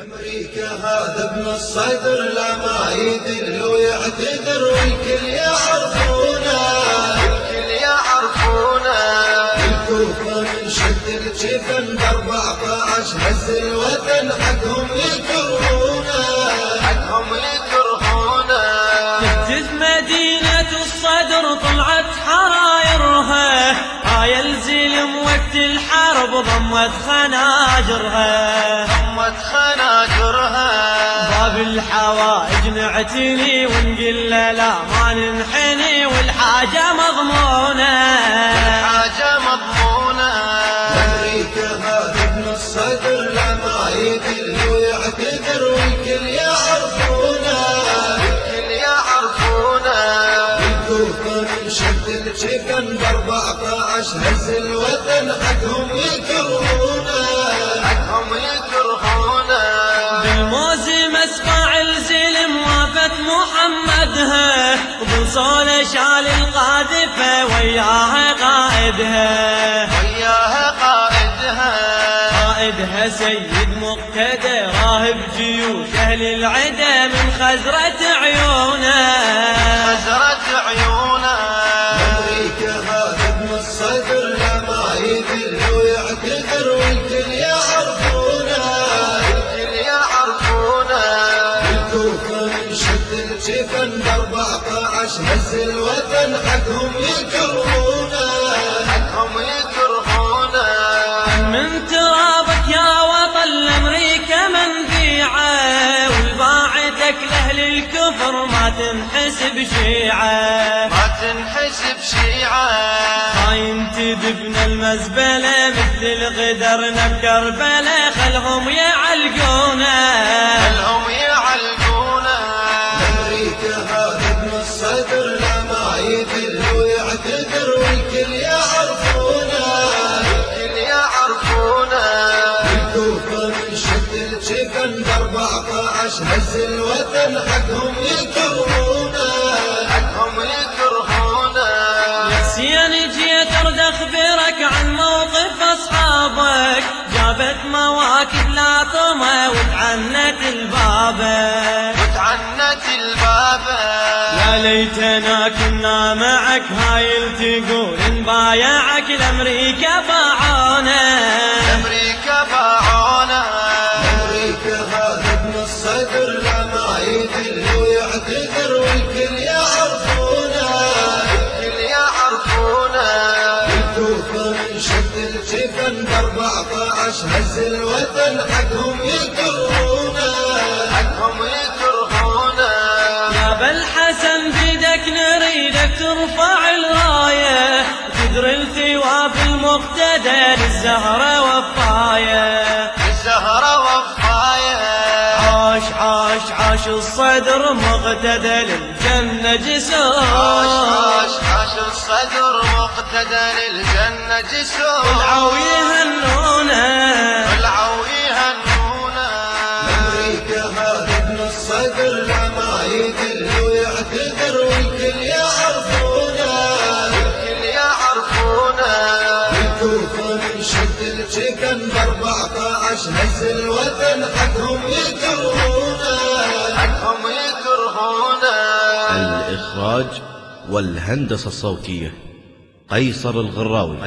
أمريكا هذا ابن الصدر لا ما يدل ويعتذر والكل يعرفونه، الكل يعرفونه. الكوفة من شد الجفن ب14 هز الوطن حقهم يكرهونه، حقهم يكرهونه. تهتز مدينة الصدر طلعت حرايرها، هاي الزلم وقت الحرب ضمت خناجرها، ضمت خناجرها. باب الحوائج نعتني ونقول لا ما ننحني والحاجة مضمونة، الحاجة مضمونة. أمريكا هذا ابن الصدر لا ما يدل ويعتذر والكل يعرفونه، الكل يعرفونه. الكوفة من شد الجفن ب14 هز الوطن حقهم يكرهونه، حقهم يكرهونه. بالموز مسقع الزلم وافت محمدها، وبصولة شال القاذفة وياها قائدها، وياها قائدها. قائدها سيد مقتدى راهب جيوش أهل العدا من خزرة عيونه، خزرة عيونه. أمريكا هذا ابن الصدر لا ما يدل ويعتذر والكل يعرفونه، الكل يعرفونه. الكوفة من شد الجفن ب14 هز الوطن حقهم يكرهونه، حقهم يكرهونه. من ترابك يا وطن لأمريكا منبيعة، والباعتك لأهل الكفر ما تنحسب شيعة، ما تنحسب شيعة. خاين تدفن المزبلة مثل الغدرنا بكربلة، خلهم يعلقونه، خلهم يعلقونه. أمريكا هذا ابن الصدر لا ما يدل ويعتذر والكل يعرفونه، الكل يعرفونه. الكوفة من شد الجفن ب14 هز الوطن حقهم يكرهونه، حقهم يكرهونه. يا حسين جيت ارد اخبرك عن موقف اصحابك، جابت مواكب لا طمى وتعنت البابه، وتعنت البابة. يا ليتنا كنا معك هايل تقول نبايعك لامريكا باعونا، أمريكا باعونا. أمريكا هذا ابن الصدر لا ما يدل ويعتذر والكل يعرفونه، الكل يعرفونه. الكوفة من شد الجفن ب14 هز الوطن حقهم يكرهونه، حقهم يكرهونه. يا بالحسن بيدك نريدك ترفع الراية، تدري الثواب المقتدى للزهرة وفاية، الزهرة وفاية. عاش عاش عاش الصدر مقتدى للجنة جسور، عاش عاش الصدر مقتدى للجنة جسور. والعو يهنونه، والعو يهنونه. أمريكا هذا ابن الصدر لا ما يدل ويعتذر والكل يعرفونه، الكل يعرفونه. الكوفة من شد الجفن ب14 هز الوطن حقهم يكرهونه، حقهم يكرهونه. الإخراج والهندسة الصوتية قيصر الغراوي.